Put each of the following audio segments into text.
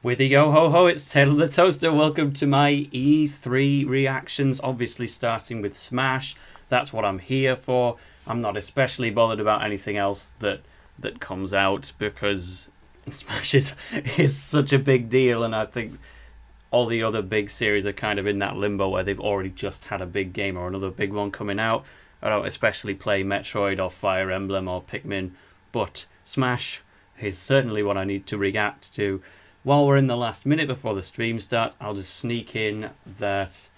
With a yo ho ho, it's Tale of the Toaster. Welcome to my E3 reactions. Obviously starting with Smash. That's what I'm here for. I'm not especially bothered about anything else that comes out because Smash is such a big deal, and I think all the other big series are kind of in that limbo where they've already just had a big game or another big one coming out. I don't especially play Metroid or Fire Emblem or Pikmin, but Smash is certainly what I need to react to. While we're in the last minute before the stream starts, I'll just sneak in that,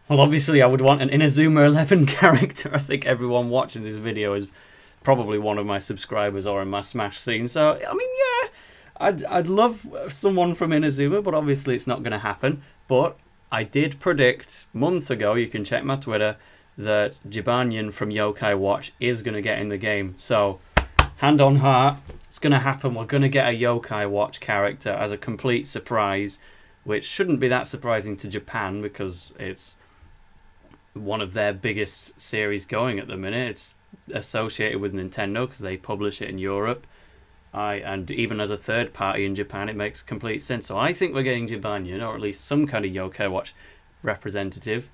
well, obviously I would want an Inazuma 11 character. I think everyone watching this video is probably one of my subscribers or in my Smash scene. So, I mean, yeah, I'd love someone from Inazuma, but obviously it's not going to happen. But I did predict months ago, you can check my Twitter, that Jibanyan from Yokai Watch is going to get in the game. So, hand on heart, it's going to happen. We're going to get a Yokai Watch character as a complete surprise, which shouldn't be that surprising to Japan because it's one of their biggest series going at the minute. It's associated with Nintendo because they publish it in Europe. And even as a third party in Japan, it makes complete sense. So I think we're getting Jibanyan, or at least some kind of Yokai Watch representative.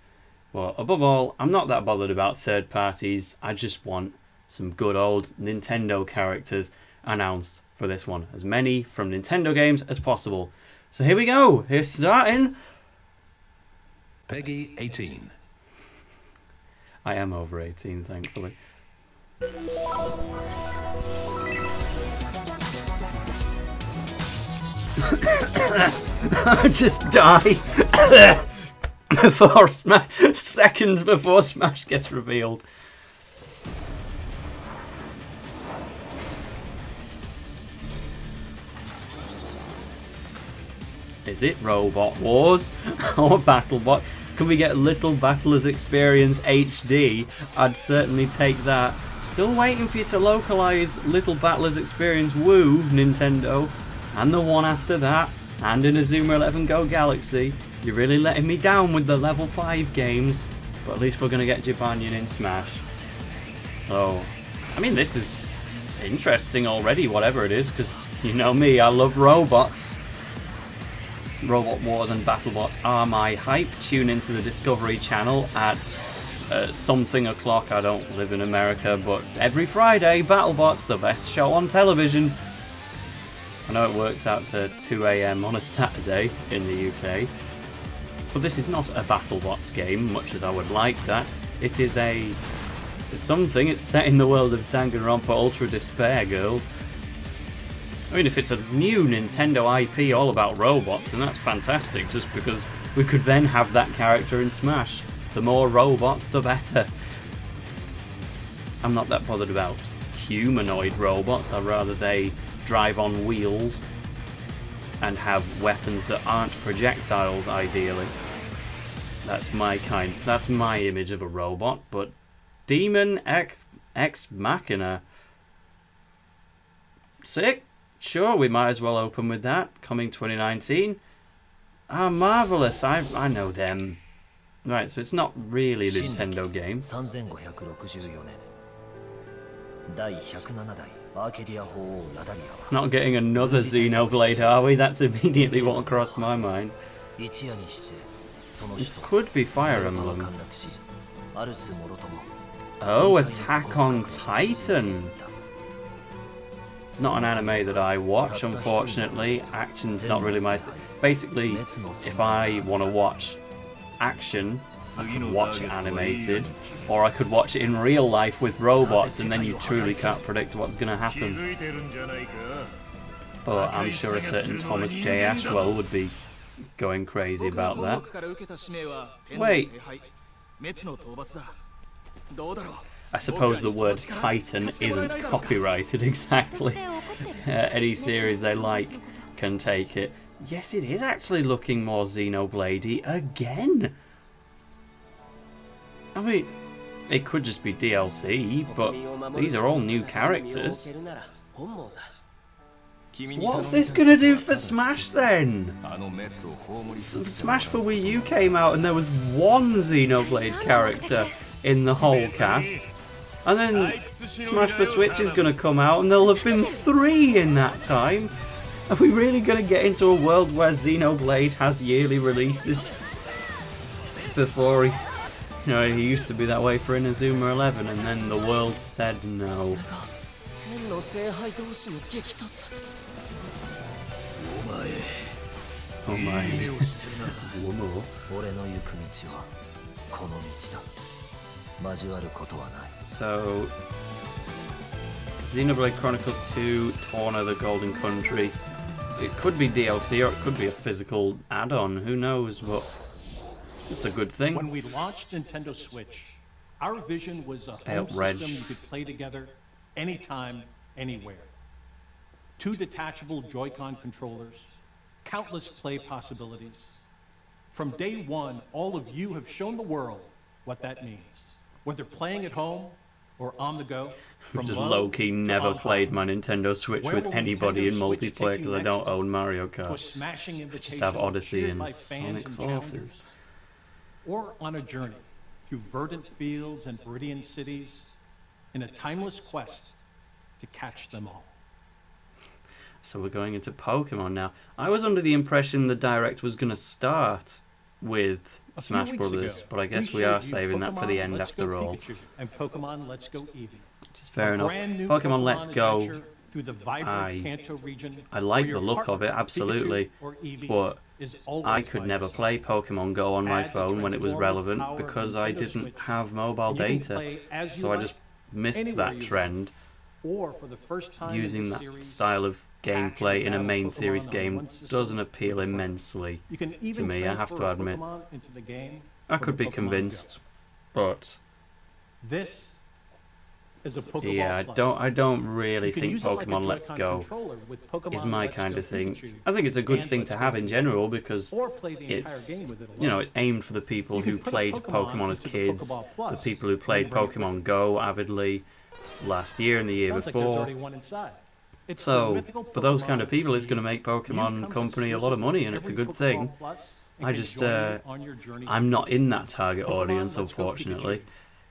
Well, above all, I'm not that bothered about third parties. I just want some good old Nintendo characters announced for this one. As many from Nintendo games as possible. So here we go. Here's starting. Peggy 18. I am over 18, thankfully. I just die before seconds before Smash gets revealed. Is it Robot Wars or BattleBot? Can we get Little Battlers Experience HD? I'd certainly take that. Still waiting for you to localize Little Battlers Experience Woo, Nintendo, and the one after that, and Inazuma 11 Go Galaxy. You're really letting me down with the level 5 games, but at least we're going to get Jibanyan in Smash. So, I mean, this is interesting already, whatever it is, because you know me, I love robots. Robot Wars and BattleBots are my hype. Tune into the Discovery Channel at something o'clock. I don't live in America, but every Friday, BattleBots, the best show on television. I know it works out to 2 AM on a Saturday in the UK, but this is not a BattleBots game, much as I would like that. It is something. It's set in the world of Danganronpa Ultra Despair Girls. I mean, if it's a new Nintendo IP all about robots, then that's fantastic, just because we could then have that character in Smash. The more robots, the better. I'm not that bothered about humanoid robots. I'd rather they drive on wheels and have weapons that aren't projectiles, ideally. That's my image of a robot. But Demon Ex Machina. Sick. Sure, we might as well open with that. Coming 2019. Ah, marvelous. I know them. Right, so it's not really a Nintendo game. Not getting another Xenoblade, are we? That's immediately what crossed my mind. This could be Fire Emblem. Oh, Attack on Titan. Not an anime that I watch, unfortunately. Action's not really my basically, if I want to watch action, I could watch it animated, or I could watch it in real life with robots, and then you truly can't predict what's going to happen. But I'm sure a certain Thomas J. Ashwell would be going crazy about that. Wait. I suppose the word Titan isn't copyrighted exactly. Any series they like can take it. Yes, it is actually looking more Xenoblade-y again. I mean, it could just be DLC, but these are all new characters. What's this gonna do for Smash then? Smash for Wii U came out and there was one Xenoblade character in the whole cast. And then Smash for Switch is going to come out and there'll have been 3 in that time. Are we really going to get into a world where Xenoblade has yearly releases? Before he used to be that way for Inazuma 11, and then the world said no. Oh my. So, Xenoblade Chronicles 2, Torna the Golden Country. It could be DLC or it could be a physical add-on, who knows, but it's a good thing. When we launched Nintendo Switch, our vision was a home system you could play together anytime, anywhere. 2 detachable Joy-Con controllers, countless play possibilities. From day one, all of you have shown the world what that means. Whether playing at home or on the go, I've just low-key never played my Nintendo Switch with anybody in multiplayer because I don't own Mario Kart. I just have Odyssey and Sonic Forces. Or on a journey through verdant fields and Viridian cities in a timeless quest to catch them all. So we're going into Pokemon now. I was under the impression the Direct was going to start with Smash Brothers, but I guess we are saving that for the end after all. And Pokemon Let's Go Eevee. Which is fair enough. Pokemon Let's Go, I like the look of it, absolutely, but I could never play Pokemon Go on my phone when it was relevant because I didn't have mobile data, so I just missed that trend. Using that style of gameplay in a main series game doesn't appeal immensely to me, I have to admit. I could be convinced, but yeah, I don't really think Pokemon Let's Go is my kind of thing. I think it's a good thing to have in general because it's, it's aimed for the people who played Pokemon as kids, the people who played Pokemon Go avidly last year and the year before. So, for those kind of people, it's going to make Pokemon Company a lot of money, and it's a good thing. I just, I'm not in that target audience, unfortunately.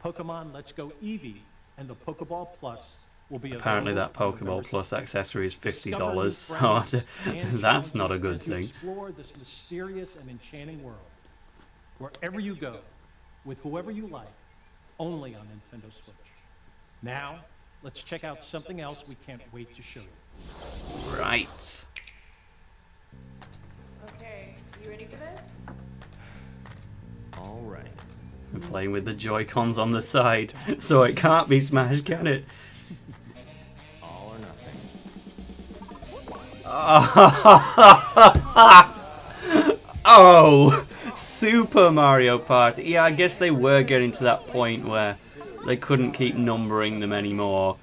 Pokemon Let's Go Eevee and the Pokeball Plus will be apparently that Pokeball Plus accessory is $50, so that's not a good thing. Explore this mysterious and enchanting world, wherever you go, with whoever you like, only on Nintendo Switch. Now, let's check out something else we can't wait to show you. Right. Okay, you ready for this? All right. I'm playing with the Joy-Cons on the side, so it can't be Smash, can it? All or nothing. Oh, Super Mario Party. Yeah, I guess they were getting to that point where they couldn't keep numbering them anymore.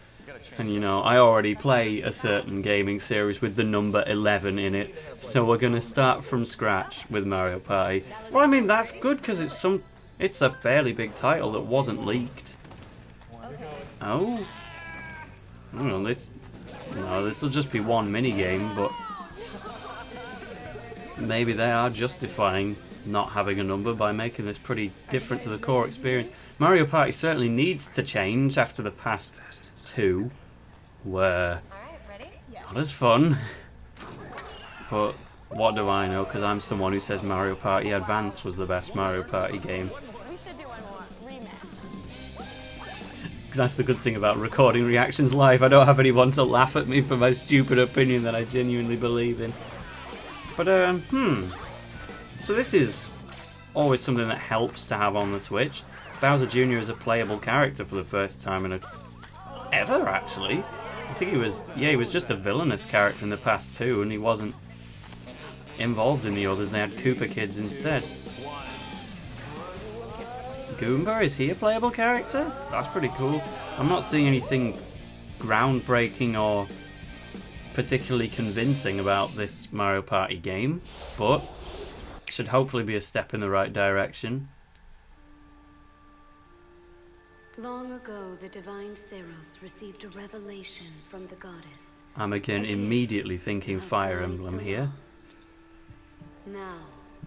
And I already play a certain gaming series with the number 11 in it, so we're going to start from scratch with Mario Party. Well, I mean, that's good because it's a fairly big title that wasn't leaked. Oh? No, this will just be one minigame, but maybe they are justifying not having a number by making this pretty different to the core experience. Mario Party certainly needs to change after the past 2, were not as fun. But what do I know, because I'm someone who says Mario Party Advance was the best Mario Party game. We should do one more rematch. That's the good thing about recording reactions live. I don't have anyone to laugh at me for my stupid opinion that I genuinely believe in. But, so this is always something that helps to have on the Switch. Bowser Jr. is a playable character for the first time in ever, actually. I think he was just a villainous character in the past 2, and he wasn't involved in the others. They had Koopa Kids instead. Goomba, is he a playable character? That's pretty cool. I'm not seeing anything groundbreaking or particularly convincing about this Mario Party game, but it should hopefully be a step in the right direction. Long ago, the divine Ceros received a revelation from the goddess. I'm again immediately thinking Fire Emblem here. Now,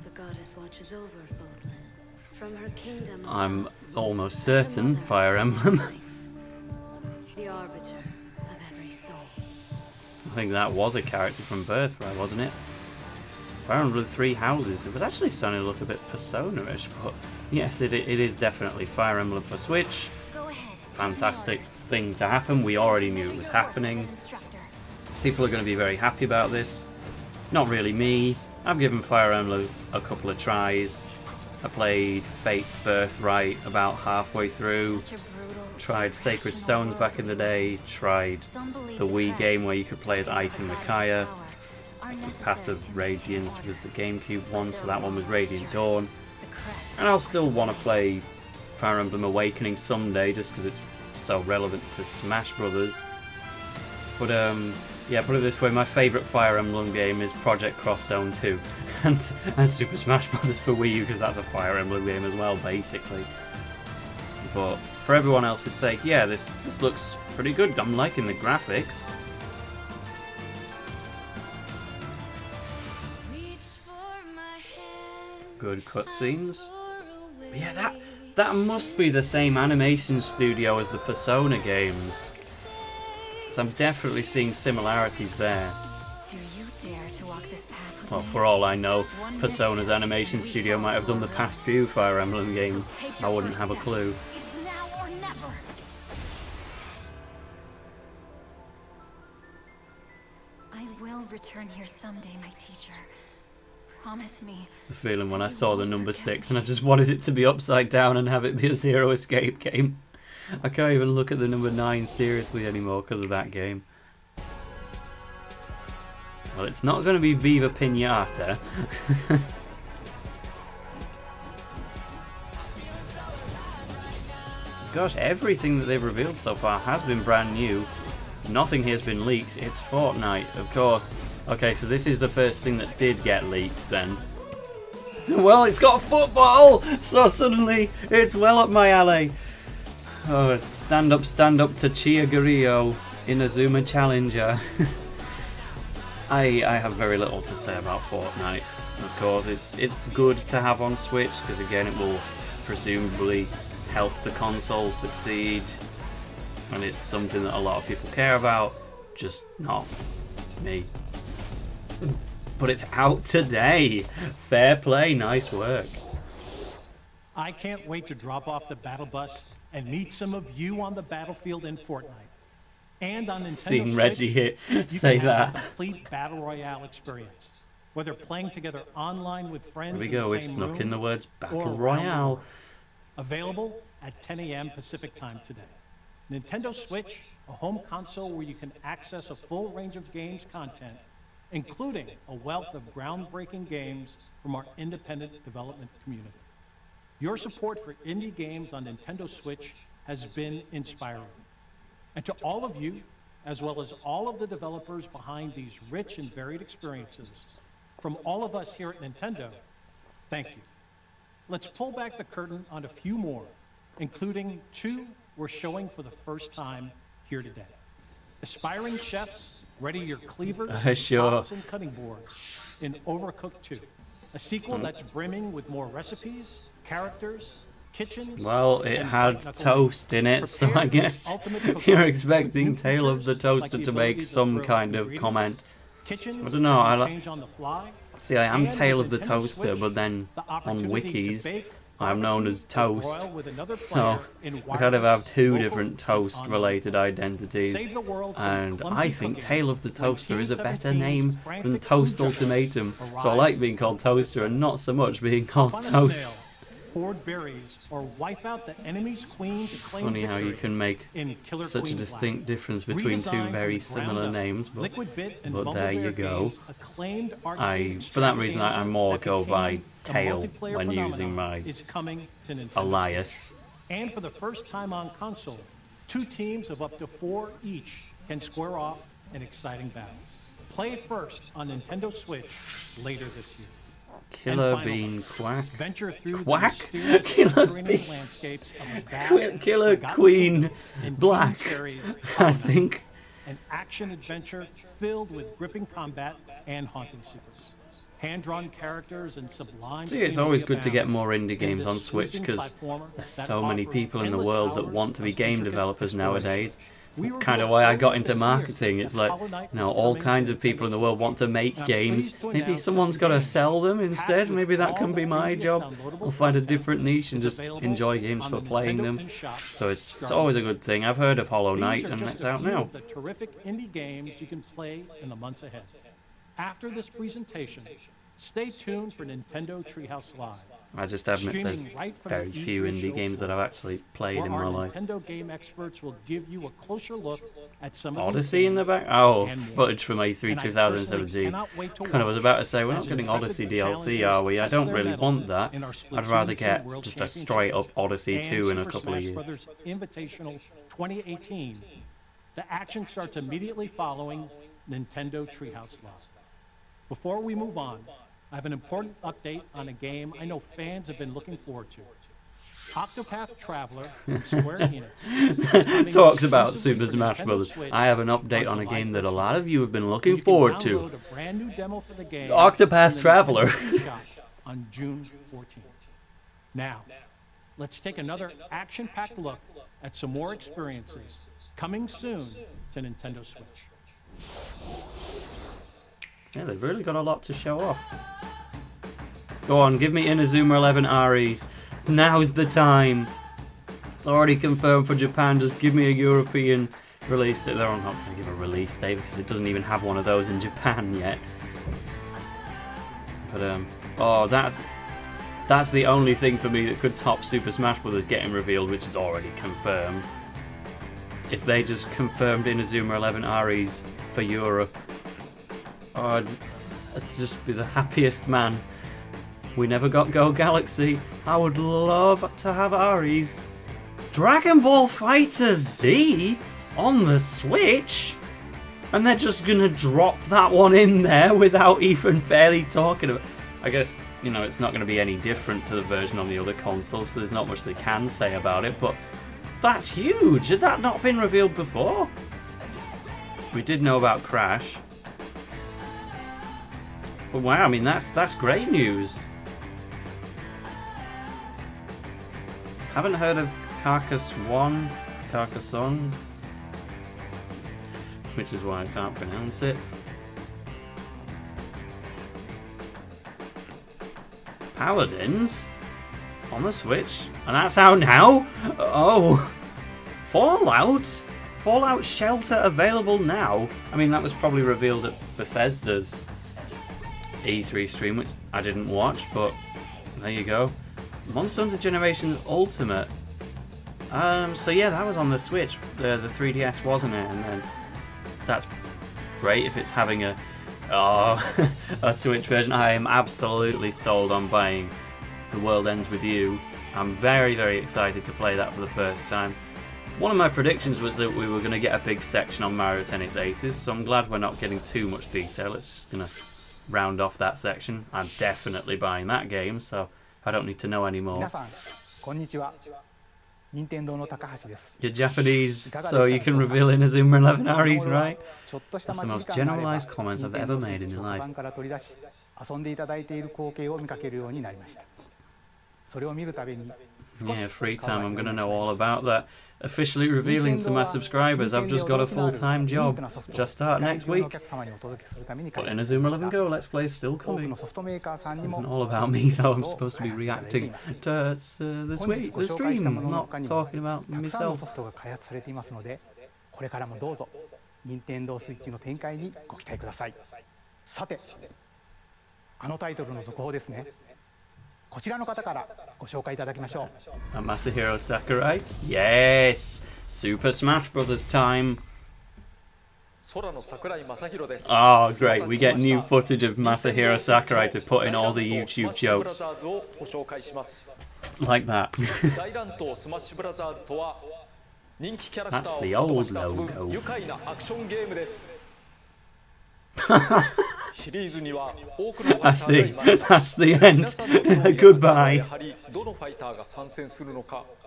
the goddess watches over Fodlan from her kingdom. I'm almost certain Fire Emblem. The arbiter of every soul. I think that was a character from Birthright, wasn't it? Fire Emblem Three Houses. It was actually starting to look a bit Persona-ish, but yes, it is definitely Fire Emblem for Switch. Fantastic thing to happen. We already knew it was happening. People are going to be very happy about this. Not really me. I've given Fire Emblem a couple of tries. I played Fate's Birthright about halfway through. Tried Sacred Stones back in the day. Tried the Wii game where you could play as Ike and Micaiah. Path of Radiance was the GameCube one, so that one was Radiant Dawn. And I'll still want to play Fire Emblem Awakening someday, just because it's so relevant to Smash Brothers. But yeah, put it this way, my favourite Fire Emblem game is Project Cross Zone 2 and Super Smash Brothers for Wii U, because that's a Fire Emblem game as well, basically. But for everyone else's sake, yeah, this looks pretty good. I'm liking the graphics. Good cutscenes. Yeah, that must be the same animation studio as the Persona games. So I'm definitely seeing similarities there. Do you dare to walk this path? Well, for all I know, Persona's animation studio might have done the past few Fire Emblem games. I wouldn't have a clue. It's now or never. I will return here someday, my teacher. Promise me. The feeling when I saw the number 6 and I just wanted it to be upside down and have it be a Zero Escape game. I can't even look at the number 9 seriously anymore because of that game. Well, it's not going to be Viva Pinata. Gosh, everything that they've revealed so far has been brand new. Nothing has been leaked. It's Fortnite, of course. Okay, so this is the first thing that did get leaked then. Well, it's got football! So suddenly, it's well up my alley. Oh, stand up to Chia Guerrillo Inazuma Challenger. I have very little to say about Fortnite. Of course, it's good to have on Switch, because again, it will presumably help the console succeed. And it's something that a lot of people care about, just not me. But it's out today. Fair play, nice work. I can't wait to drop off the battle bus and meet some of you on the battlefield in Fortnite. And on Nintendo Seeing Switch, Reggie here you say can that. have a complete battle royale experience. Whether playing together online with friends Here we in go, the we've same snuck room in the words or Battle around the Royale. world. Available at 10 a.m. Pacific time today. Nintendo Switch, a home console where you can access a full range of games content, including a wealth of groundbreaking games from our independent development community. Your support for indie games on Nintendo Switch has been inspiring. And to all of you, as well as all of the developers behind these rich and varied experiences, from all of us here at Nintendo, thank you. Let's pull back the curtain on a few more, including 2 we're showing for the first time here today. Aspiring chefs, ready your cleavers, Sure. pots, and cutting boards in Overcooked 2, a sequel that's brimming with more recipes, characters, kitchens. Well, it and had white-knuckle toast in it, so Prepare I for the guess ultimate cook-off you're with expecting new Tale of the features Toaster like the to make ability to some throw kind of ingredients, comment. kitchens I don't know, that I change on the fly, See, I am and Tale with of the Nintendo Toaster, Switch, but then the on opportunity to wikis, bake, I'm known barbecue, as or Toast. broil with another So player in I kind of have wireless, 2 local, different and toast-related online. identities, Save the world from and clumsy I think cooking Tale of the when Toaster is a Team better 17's name than frantic Toast food truckers Ultimatum. So I arrive like being called to Toaster and not so much being called Find a Toast. snail, hoard berries, or wipe out the enemy's queen to claim Funny how you victory can make in Killer such a Queen distinct Black. difference between 2 Redesigned very from the ground similar up, names, but Liquid Bit and there Bumblebear you go. Games acclaimed arcade For that reason, I games more that go by became a Tail multiplayer when using phenomenon my is coming to Nintendo alias. Switch. And for the first time on console, 2 teams of up to 4 each can square off an exciting battle. Play it first on Nintendo Switch later this year. Killer finally, Bean Quack. Venture through Quack? the mysterious Killer subterranean Bean. landscapes of a vast, Killer forgotten Queen kingdom in Black. King Cherry's I Hollow think. Knight, an action-adventure filled with gripping combat and haunting secrets. Hand-drawn characters and sublime See, it's always scenery good to get abound more indie in games this on Switch sweeping because platformer there's that so many offers people in the endless world that hours want to be of game intricate developers exploration. nowadays. kind of why I got into marketing. It's like, you know, all kinds of people in the world want to make games. Maybe someone's got to sell them instead. Maybe that can be my job. I'll find a different niche and just enjoy games for playing them. So it's always a good thing. I've heard of Hollow Knight, and it's out now. The terrific indie games you can play in the months ahead. After this presentation, stay tuned for Nintendo Treehouse Live. I just admit there's very few indie games that I've actually played in my life. Nintendo game experts will give you a closer look at some of Odyssey in the back? Oh, footage from E3 2017. And I was about to say, we're not getting Odyssey DLC, are we? I don't really want that. I'd rather get just a straight up Odyssey 2 in a couple of years. Brothers Invitational 2018. The action starts immediately following Nintendo Treehouse Live. Before we move on, I have an important update on a game I know fans have been looking forward to. Octopath Traveler from Square Enix talks about Super Smash Bros. I have an update on a game that a lot of you have been looking forward to. Octopath Traveler. On June 14th. Now, let's take another action-packed look at some more experiences coming soon to Nintendo Switch. Yeah, they've really got a lot to show off. Go on, give me Inazuma 11 REs. Now's the time. It's already confirmed for Japan. Just give me a European release date. They're not going to give a release date because it doesn't even have one of those in Japan yet. But oh, that's the only thing for me that could top Super Smash Bros. Getting revealed, which is already confirmed. If they just confirmed Inazuma 11 REs for Europe, oh, I'd just be the happiest man. We never got Go Galaxy. I would love to have Aries. Dragon Ball Fighter Z on the Switch? And they're just gonna drop that one in there without even barely talking about it. I guess, you know, it's not gonna be any different to the version on the other consoles, so there's not much they can say about it, but that's huge. Had that not been revealed before? We did know about Crash. But wow, I mean, that's great news. Haven't heard of Carcassonne, which is why I can't pronounce it. Paladins on the Switch, and that's out now. Oh, Fallout Shelter available now. I mean, that was probably revealed at Bethesda's E3 stream, which I didn't watch, but there you go. Monster Hunter Generations Ultimate. So yeah, that was on the Switch. The 3DS, wasn't it? And then that's great if it's having a Switch version. I am absolutely sold on buying The World Ends With You. I'm very, very excited to play that for the first time. One of my predictions was that we were going to get a big section on Mario Tennis Aces, so I'm glad we're not getting too much detail. It's just going to round off that section. I'm definitely buying that game, so I don't need to know anymore. You're Japanese, so you can reveal Inazuma 11 REs, right? That's the most generalized comment I've ever made in my life. Yeah, free time, I'm going to know all about that. Officially revealing to my subscribers, I've just got a full-time job. Just start next week. But Inazuma 11 Go Let's Play is still coming. It isn't all about me though, I'm supposed to be reacting to the stream, I'm not talking about myself. Masahiro Sakurai? Yes! Super Smash Bros. Time! Oh, great. We get new footage of Masahiro Sakurai to put in all the YouTube jokes. Like that. That's the old logo. I see. That's the end. Goodbye.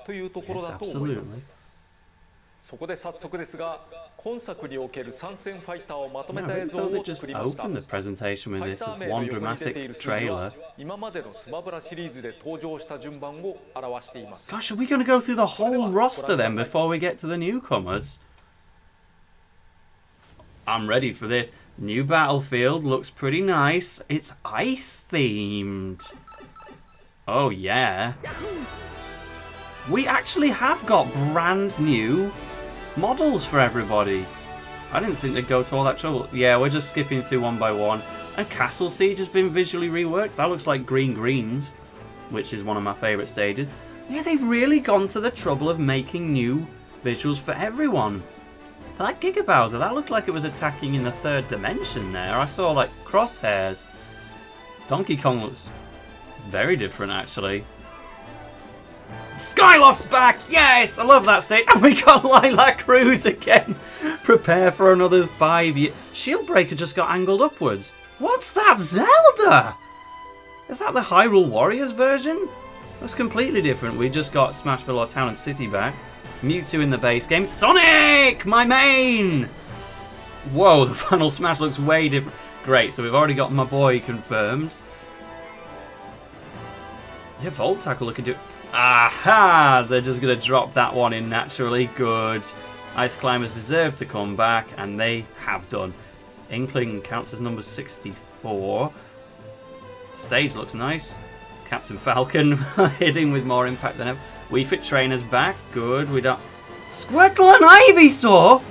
Yes, absolutely. No, I thought they just opened the presentation with this as one dramatic trailer. Gosh, are we going to go through the whole roster then before we get to the newcomers? I'm ready for this. New battlefield looks pretty nice. It's ice themed. Oh yeah. We actually have got brand new models for everybody. I didn't think they'd go to all that trouble. Yeah, we're just skipping through one by one. And Castle Siege has been visually reworked. That looks like Green Greens, which is one of my favourite stages. Yeah, they've really gone to the trouble of making new visuals for everyone. That Giga Bowser, that looked like it was attacking in the third dimension there. I saw like crosshairs. Donkey Kong looks very different actually. Skyloft's back! Yes! I love that stage. And we got Lilac Cruz again. Prepare for another 5 years. Shield Breaker just got angled upwards. What's that, Zelda? Is that the Hyrule Warriors version? That's completely different. We just got Smashville or Town and City back. Mewtwo in the base game. Sonic! My main! Whoa, the final Smash looks way different. Great, so we've already got my boy confirmed. Yeah, Volt Tackle looking to... Aha! They're just going to drop that one in naturally. Good. Ice Climbers deserve to come back, and they have done. Inkling counts as number 64. Stage looks nice. Captain Falcon hitting with more impact than ever. Wii Fit Trainer's back. Good. We don't... Squirtle and Ivysaur?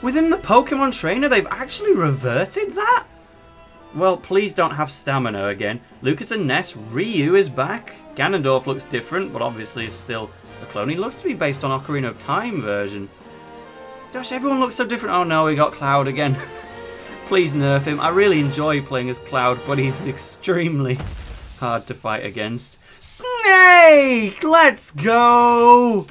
Within the Pokemon Trainer, they've actually reverted that? Well, please don't have stamina again. Lucas and Ness, Ryu is back. Ganondorf looks different, but obviously is still a clone. He looks to be based on Ocarina of Time version. Gosh, everyone looks so different. Oh no, we got Cloud again. Please nerf him. I really enjoy playing as Cloud, but he's extremely hard to fight against. Snake! Let's go!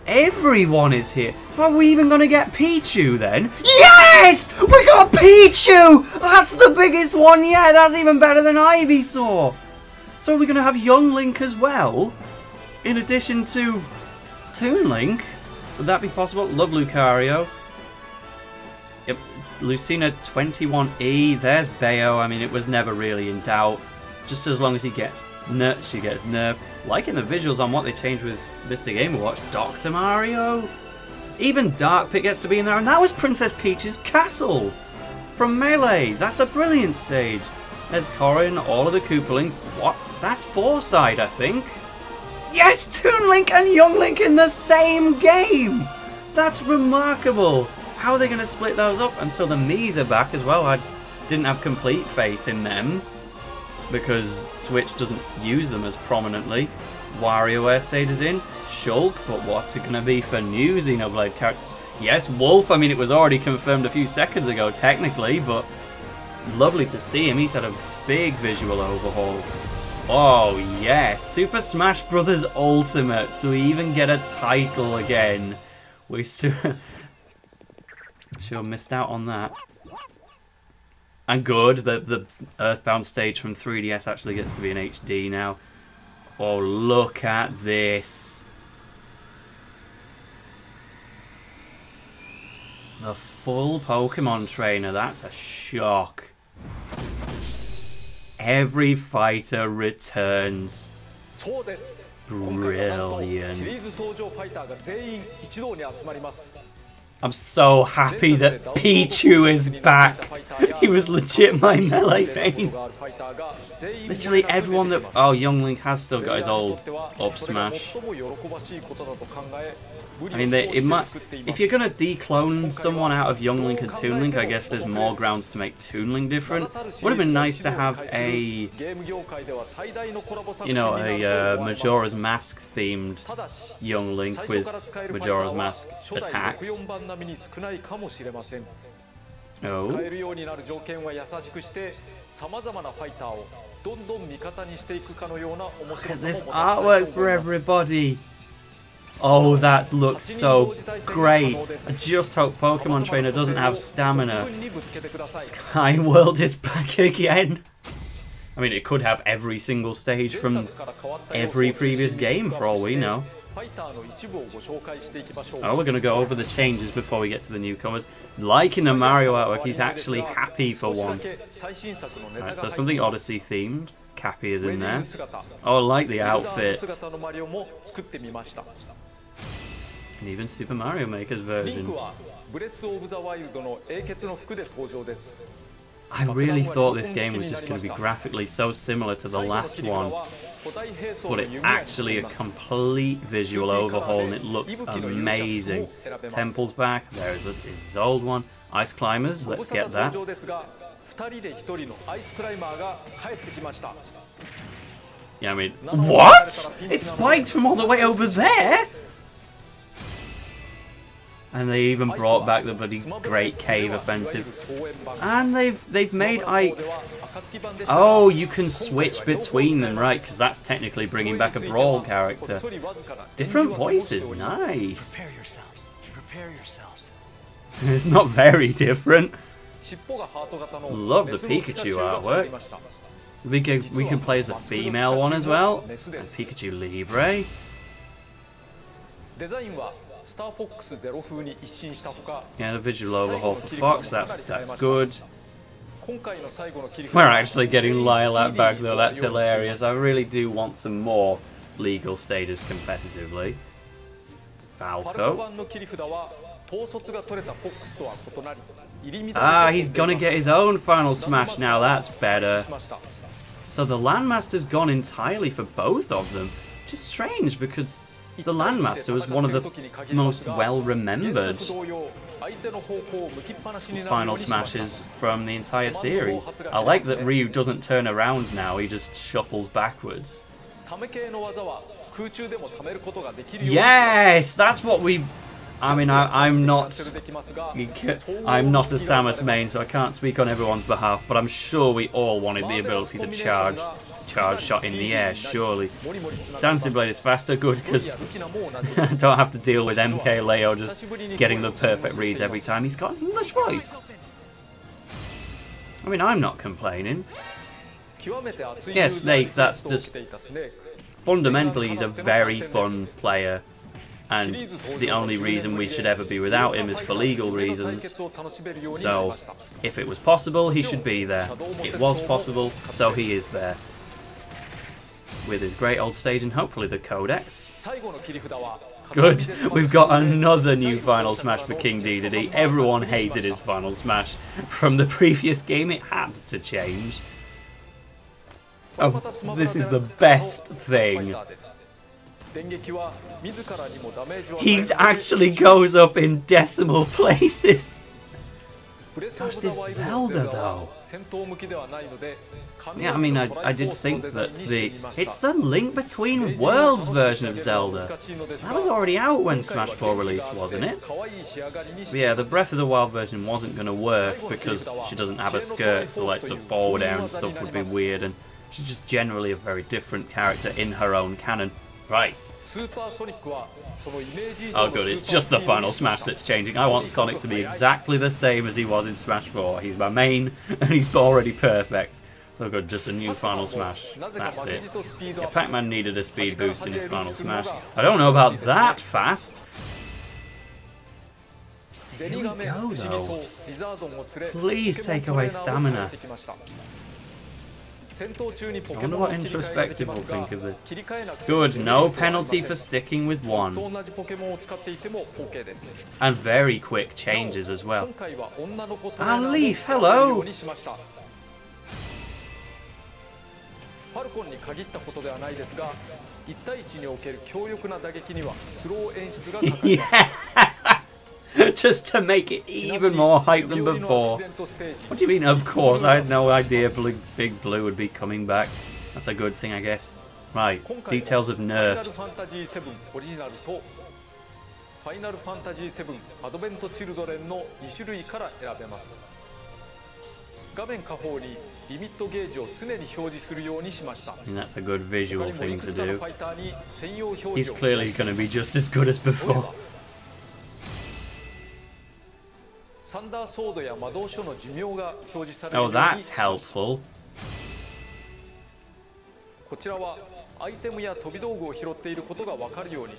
Everyone is here. Are we even going to get Pichu then? Yes! We got Pichu! That's the biggest one yet. That's even better than Ivysaur. So we're going to have Young Link as well, in addition to Toon Link. Would that be possible? Love Lucario. Yep. Lucina 21E. There's Bayo. I mean, it was never really in doubt. Just as long as he gets nerfed, she gets nerfed. Liking the visuals on what they changed with Mr. Game & Watch. Dr. Mario. Even Dark Pit gets to be in there. And that was Princess Peach's castle from Melee. That's a brilliant stage. There's Corrin, all of the Koopalings. What? That's Four-Side, I think. Yes! Toon Link and Young Link in the same game! That's remarkable. How are they going to split those up? And so the Mii's are back as well. I didn't have complete faith in them, because Switch doesn't use them as prominently. WarioWare stage is in. Shulk, but what's it going to be for new Xenoblade characters? Yes, Wolf. I mean, it was already confirmed a few seconds ago, technically, but lovely to see him. He's had a big visual overhaul. Oh, yes. Super Smash Bros. Ultimate. So we even get a title again. We still... Sure missed out on that. And good, the Earthbound stage from 3DS actually gets to be in HD now. Oh, look at this. The full Pokemon Trainer, that's a shock. Every fighter returns. Brilliant. I'm so happy that Pichu is back. He was legit my melee main. Literally everyone that... Oh, Young Link has still got his old up smash. I mean, it might... If you're going to declone someone out of Young Link and Toon Link, I guess there's more grounds to make Toon Link different. Would have been nice to have a... You know, a Majora's Mask themed Young Link with Majora's Mask attacks. Oh. Look at this artwork for everybody. Oh, that looks so great. I just hope Pokemon Trainer doesn't have stamina. Sky World is back again. I mean, it could have every single stage from every previous game for all we know. Oh, we're going to go over the changes before we get to the newcomers. Liking the Mario artwork, he's actually happy for one. Right, so something Odyssey themed. Cappy is in there. Oh, I like the outfit. And even Super Mario Maker's version. I really thought this game was just going to be graphically so similar to the last one, but it's actually a complete visual overhaul and it looks amazing. Temple's back, there's his old one. Ice Climbers, let's get that. Yeah, I mean, what? It spiked from all the way over there? And they even brought back the bloody Great Cave Offensive. And they've made Ike... Oh, you can switch between them, right, because that's technically bringing back a Brawl character. Different voices, nice. Prepare yourselves. Prepare yourselves. It's not very different. Love the Pikachu artwork. We can play as the female one as well. And Pikachu Libre. Yeah, the visual overhaul for Fox, that's good. We're actually getting Lilac back though, that's hilarious. I really do want some more legal status competitively. Falco. Ah, he's gonna get his own final smash now, that's better. So the Landmaster's gone entirely for both of them. Which is strange because the Landmaster was one of the most well-remembered final smashes from the entire series. I like that Ryu doesn't turn around now, he just shuffles backwards. Yes, that's what we... I mean, I'm not a Samus main, so I can't speak on everyone's behalf, but I'm sure we all wanted the ability to charge shot in the air, surely. Dancing Blade is faster, good, because I don't have to deal with MK Leo just getting the perfect reads every time. He's got an English voice. I mean, I'm not complaining. Yeah, Snake, that's just... Fundamentally, he's a very fun player. And the only reason we should ever be without him is for legal reasons. So, if it was possible, he should be there. It was possible, so he is there. With his great old stage and hopefully the Codex. Good, we've got another new Final Smash for King Dedede. Everyone hated his Final Smash. From the previous game, it had to change. Oh, this is the best thing. He actually goes up in decimal places. Gosh, this Zelda though. Yeah, I mean, I did think that it's the Link Between Worlds version of Zelda. That was already out when Smash 4 released, wasn't it? But yeah, the Breath of the Wild version wasn't going to work because she doesn't have a skirt, so like the forward air and stuff would be weird, and she's just generally a very different character in her own canon. Right. Oh good, it's just the Final Smash that's changing. I want Sonic to be exactly the same as he was in Smash 4. He's my main, and he's already perfect. So good, just a new Final Smash. That's it. Yeah, Pac-Man needed a speed boost in his Final Smash. I don't know about that fast. Here we go though. Please take away stamina. I wonder what Introspective will think of this. Good, no penalty for sticking with one. And very quick changes as well. Ah, Leaf, hello! Yeah! Just to make it even more hype than before. What do you mean, of course? I had no idea Big Blue would be coming back. That's a good thing, I guess. Right, details of nerfs. And that's a good visual thing to do. He's clearly going to be just as good as before. Oh, that's helpful.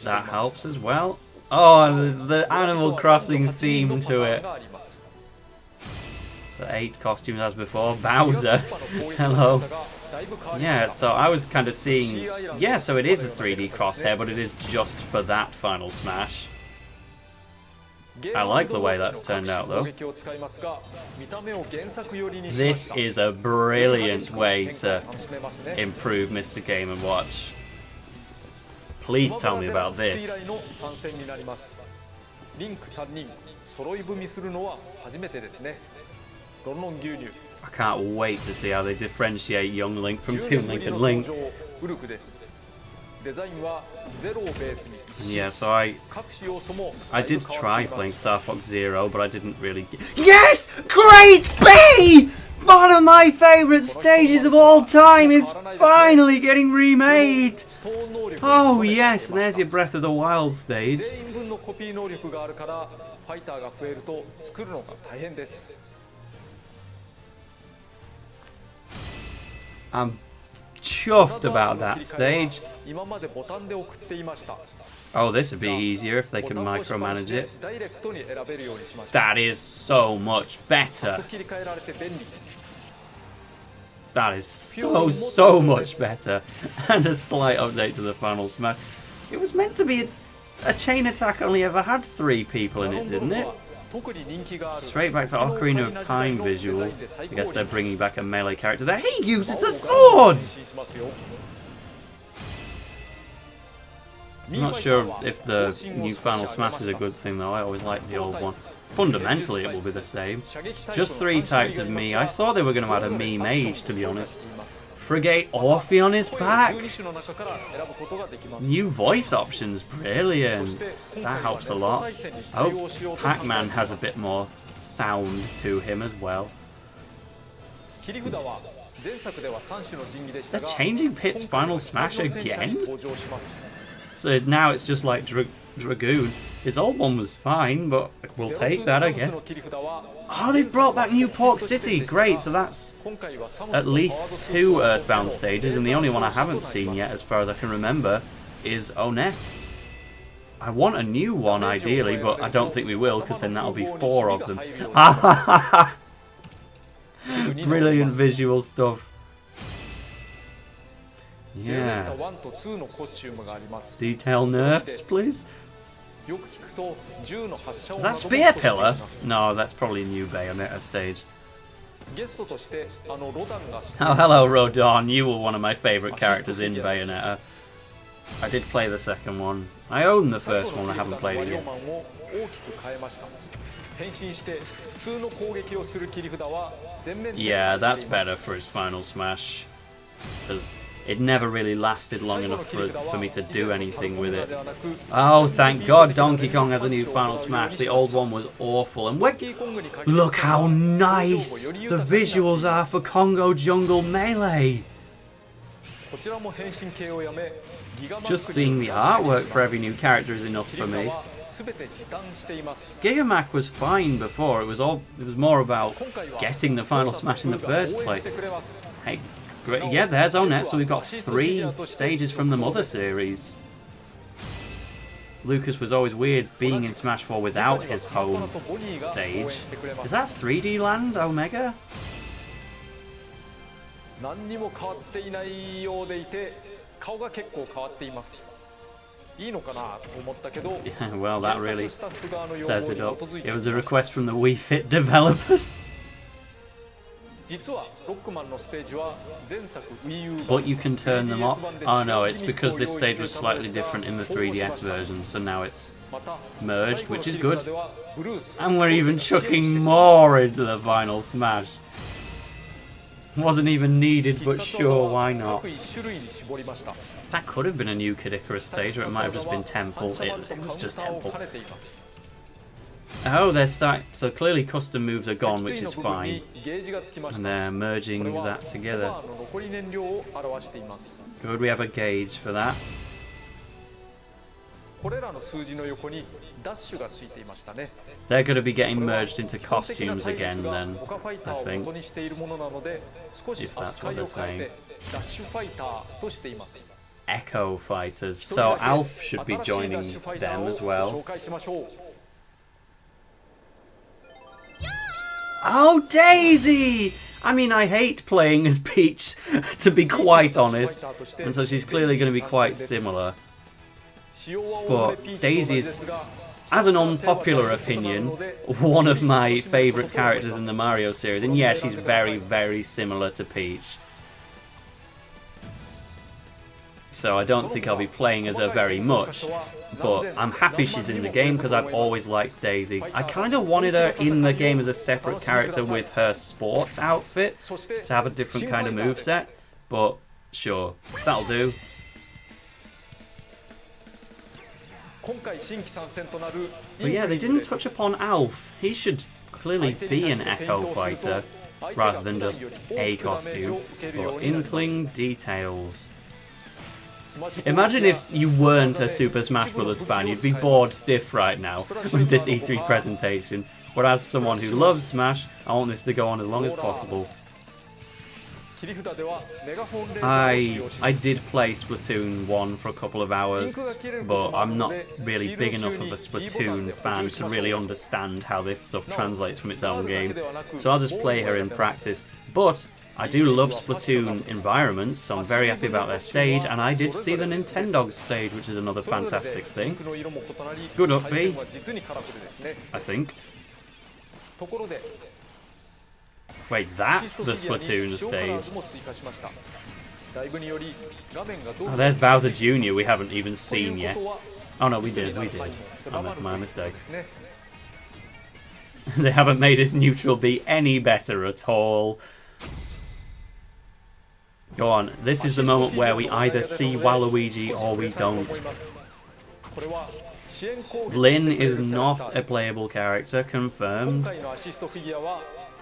That helps as well. Oh, and the Animal Crossing theme to it. So 8 costumes as before. Bowser. Hello. Yeah, so I was kind of seeing... Yeah, so it is a 3D crosshair, but it is just for that Final Smash. I like the way that's turned out though. This is a brilliant way to improve Mr. Game & Watch. Please tell me about this. I can't wait to see how they differentiate young Link from Toon Link and Link. Yeah, so I did try playing Star Fox Zero, but I didn't really get... Yes! Great B! One of my favourite stages of all time is finally getting remade! Oh yes, and there's your Breath of the Wild stage. I'm chuffed about that stage. Oh, this would be easier if they can micromanage it. That is so much better. That is so much better. And a slight update to the final smash. It was meant to be a chain attack only ever had 3 people in it, didn't it? Straight back to Ocarina of Time visuals. I guess they're bringing back a melee character there. He uses a sword! I'm not sure if the new Final Smash is a good thing though. I always liked the old one. Fundamentally it will be the same. Just 3 types of Mii. I thought they were going to add a Mii Mage, to be honest. Frigate Orpheon is back! New voice options, brilliant! That helps a lot. Oh, Pac-Man has a bit more sound to him as well. They're changing Pit's Final Smash again? So now it's just like Dragoon. His old one was fine, but we'll take that, I guess. Oh, they've brought back New Pork City. Great, so that's at least 2 Earthbound stages, and the only one I haven't seen yet, as far as I can remember, is Onett. I want a new one, ideally, but I don't think we will, because then that'll be 4 of them. Brilliant visual stuff. Yeah. Detail nerfs, please. Is that Spear Pillar? No, that's probably a new Bayonetta stage. Oh, hello, Rodon. You were one of my favourite characters in Bayonetta. I did play the second one. I own the first one, I haven't played it yet. Yeah, that's better for his Final Smash. Because it never really lasted long enough for me to do anything with it. Oh, thank God Donkey Kong has a new Final Smash. The old one was awful. And look how nice the visuals are for Congo Jungle Melee. Just seeing the artwork for every new character is enough for me. Gigamac was fine before. It was more about getting the Final Smash in the first place. Hey, great. Yeah, there's Onett, so we've got 3 stages from the Mother series. Lucas was always weird being in Smash 4 without his home stage. Is that 3D Land, Omega? Yeah, well, that really says it up. It was a request from the Wii Fit developers. But you can turn them off. Oh no, it's because this stage was slightly different in the 3DS version, so now it's merged, which is good. And we're even chucking more into the Final Smash. Wasn't even needed, but sure, why not? That could have been a new Kid Icarus stage, or it might have just been Temple. It was just Temple. Oh, they're starting. So clearly custom moves are gone, which is fine. And they're merging that together. Good, we have a gauge for that. They're going to be getting merged into costumes again then, I think. If that's what they're saying. Echo Fighters. So Alf should be joining them as well. Oh, Daisy! I mean, I hate playing as Peach, to be quite honest. And so she's clearly going to be quite similar. But Daisy's... as an unpopular opinion, one of my favourite characters in the Mario series. And yeah, she's very, very similar to Peach. So I don't think I'll be playing as her very much. But I'm happy she's in the game because I've always liked Daisy. I kind of wanted her in the game as a separate character with her sports outfit to have a different kind of moveset. But sure, that'll do. But yeah, they didn't touch upon Alf. He should clearly be an Echo Fighter rather than just a costume. But Inkling details. Imagine if you weren't a Super Smash Bros. Fan, you'd be bored stiff right now with this E3 presentation. But as someone who loves Smash, I want this to go on as long as possible. I did play Splatoon 1 for a couple of hours, but I'm not really big enough of a Splatoon fan to really understand how this stuff translates from its own game. So I'll just play her in practice. But I do love Splatoon environments, so I'm very happy about their stage, and I did see the Nintendo stage, which is another fantastic thing. Good up B, I think. Wait, that's the Splatoon stage. Oh, there's Bowser Jr. we haven't even seen yet. Oh no, we did. My mistake. They haven't made his neutral B any better at all. Go on, this is the moment where we either see Waluigi or we don't. Lyn is not a playable character, confirmed.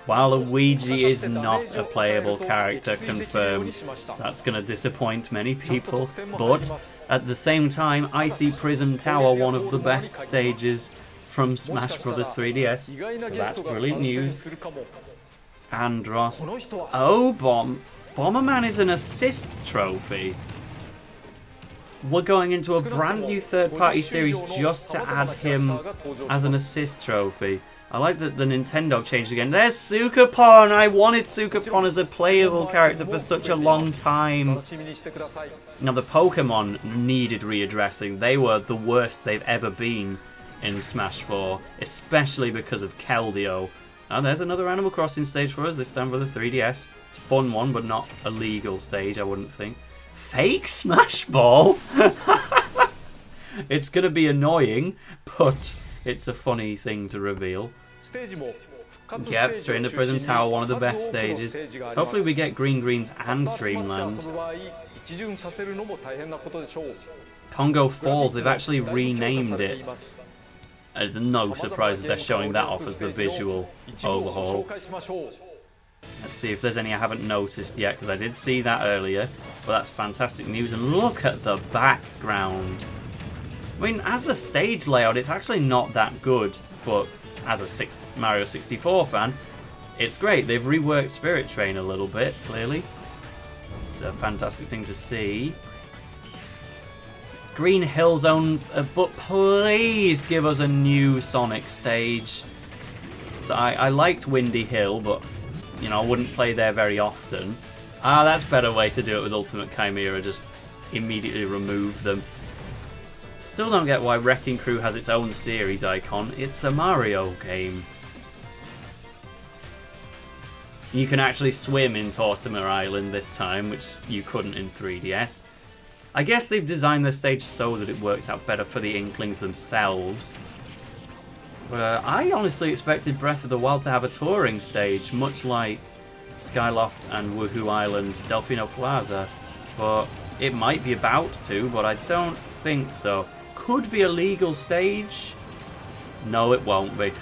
Waluigi is not a playable character, confirmed. That's going to disappoint many people, but at the same time, Icy Prism Tower, one of the best stages from Smash Bros. 3DS, so that's brilliant news. Andros. Oh, Bomberman is an assist trophy. We're going into a brand new third-party series just to add him as an assist trophy. I like that the Nintendo changed again. There's Sukapon! I wanted Sukapon as a playable character for such a long time. Now, the Pokemon needed readdressing. They were the worst they've ever been in Smash 4, especially because of Keldeo. And there's another Animal Crossing stage for us, this time for the 3DS. It's a fun one, but not a legal stage, I wouldn't think. Fake Smash Ball? It's going to be annoying, but it's a funny thing to reveal. Yep, straight into Prism Tower, one of the best stages. Hopefully we get Green Greens and Dreamland. Congo Falls, they've actually renamed it. It's no surprise that they're showing that off as the visual overhaul. Let's see if there's any I haven't noticed yet, because I did see that earlier. But that's fantastic news, and look at the background. I mean, as a stage layout, it's actually not that good, but as a Mario 64 fan, it's great. They've reworked Spirit Train a little bit, clearly. It's a fantastic thing to see. Green Hill Zone, but please give us a new Sonic stage. So I liked Windy Hill, but you know, I wouldn't play there very often. Ah, that's a better way to do it with Ultimate Chimera, just immediately remove them. Still don't get why Wrecking Crew has its own series icon. It's a Mario game. You can actually swim in Tortimer Island this time, which you couldn't in 3DS. I guess they've designed the stage so that it works out better for the Inklings themselves. But I honestly expected Breath of the Wild to have a touring stage, much like Skyloft and Woohoo Island, Delfino Plaza. But it might be about to, but I don't think so. Could be a legal stage. No, it won't be.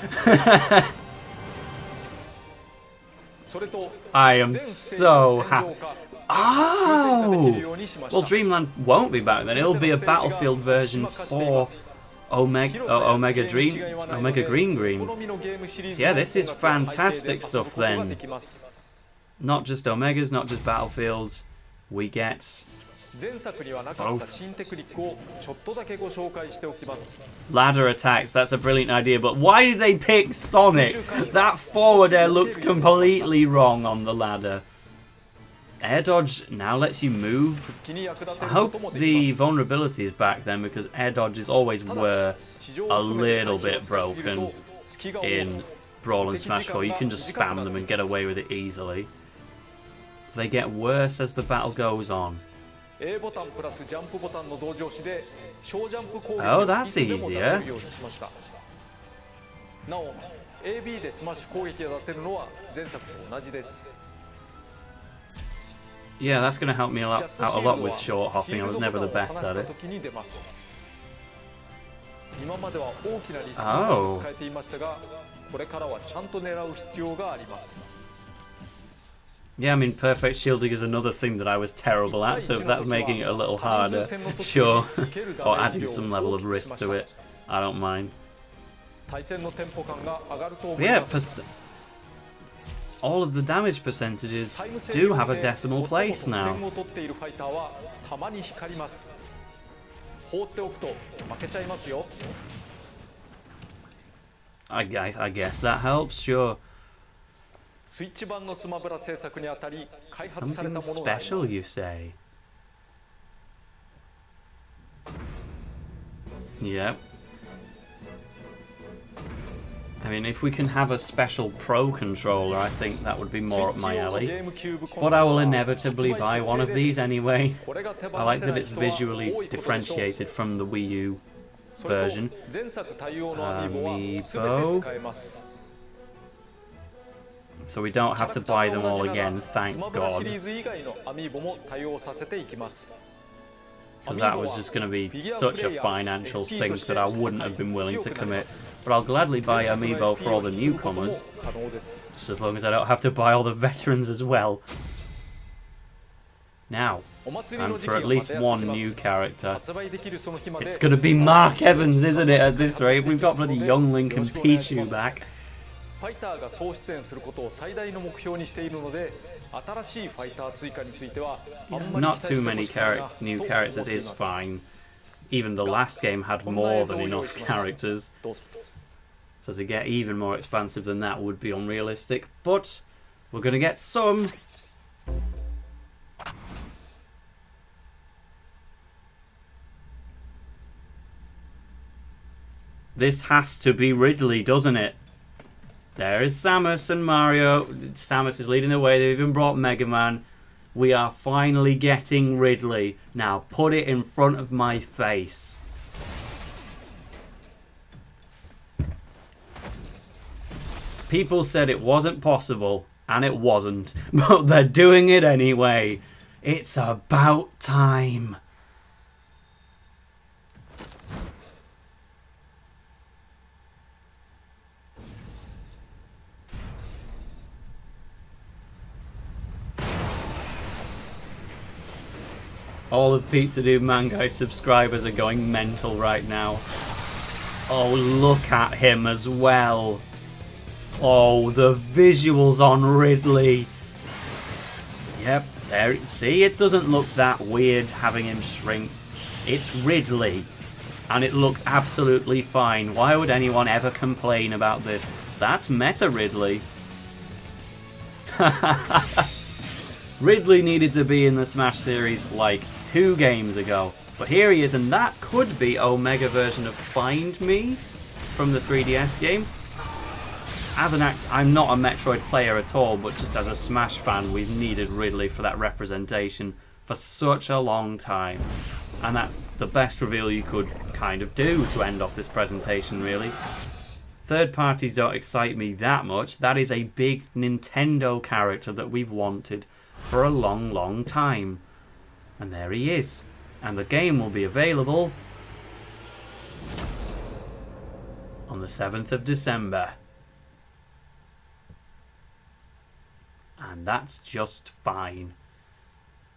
I am so happy. Oh! Well, Dreamland won't be back then. It'll be a Battlefield version for Omega Green Greens. So yeah, this is fantastic stuff then. Not just Omegas, not just Battlefields. We get both. Ladder attacks, that's a brilliant idea, but why did they pick Sonic? That forward air looked completely wrong on the ladder. Air dodge now lets you move. I hope the vulnerability is back then, because air dodges always were a little bit broken in Brawl and Smash 4. You can just spam them and get away with it easily. They get worse as the battle goes on. Oh, that's easier. Yeah, that's going to help me out a lot with short hopping. I was never the best at it. Oh. Yeah, I mean, perfect shielding is another thing that I was terrible at, so if that's making it a little harder, sure. Or adding some level of risk to it, I don't mind. But yeah, all of the damage percentages do have a decimal place now. I guess that helps, sure. Something special, you say? Yep. I mean, if we can have a special Pro controller, I think that would be more up my alley. But I will inevitably buy one of these anyway. I like that it's visually differentiated from the Wii U version. Amiibo. So we don't have to buy them all again, thank God. Because that was just going to be such a financial sink that I wouldn't have been willing to commit. But I'll gladly buy Amiibo for all the newcomers, just as long as I don't have to buy all the veterans as well. Now, time for at least one new character. It's going to be Mark Evans, isn't it, at this rate? We've got bloody Young Link and Pichu back. Not too many new characters is fine. Even the last game had more than enough characters. So to get even more expansive than that would be unrealistic. But we're going to get some. This has to be Ridley, doesn't it? There is Samus and Mario. Samus is leading the way. They've even brought Mega Man. We are finally getting Ridley. Now put it in front of my face. People said it wasn't possible, and it wasn't. But they're doing it anyway. It's about time. All of Pizza Dude Mangai subscribers are going mental right now. Oh, look at him as well. Oh, the visuals on Ridley. Yep, there. See, it doesn't look that weird having him shrink. It's Ridley, and it looks absolutely fine. Why would anyone ever complain about this? That's meta Ridley. Ridley needed to be in the Smash series like 2 games ago, but here he is, and that could be Omega version of Find Me from the 3DS game. As an act, I'm not a Metroid player at all, but just as a Smash fan, we've needed Ridley for that representation for such a long time, and that's the best reveal you could kind of do to end off this presentation, really. Third parties don't excite me that much. That is a big Nintendo character that we've wanted for a long, long time. And there he is. And the game will be available on the 7th of December. And that's just fine.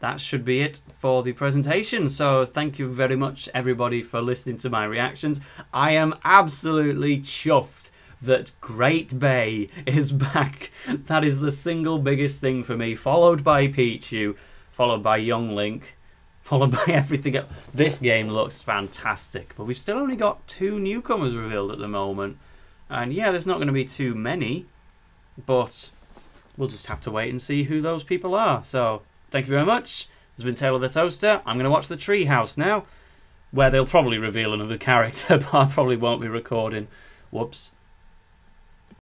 That should be it for the presentation. So thank you very much, everybody, for listening to my reactions. I am absolutely chuffed that Great Bay is back. That is the single biggest thing for me, followed by Pichu, followed by Young Link, followed by everything else. This game looks fantastic, but we've still only got 2 newcomers revealed at the moment. And yeah, there's not going to be too many, but we'll just have to wait and see who those people are. So thank you very much. This has been Tale of the Toaster. I'm going to watch the Treehouse now, where they'll probably reveal another character, but I probably won't be recording. Whoops.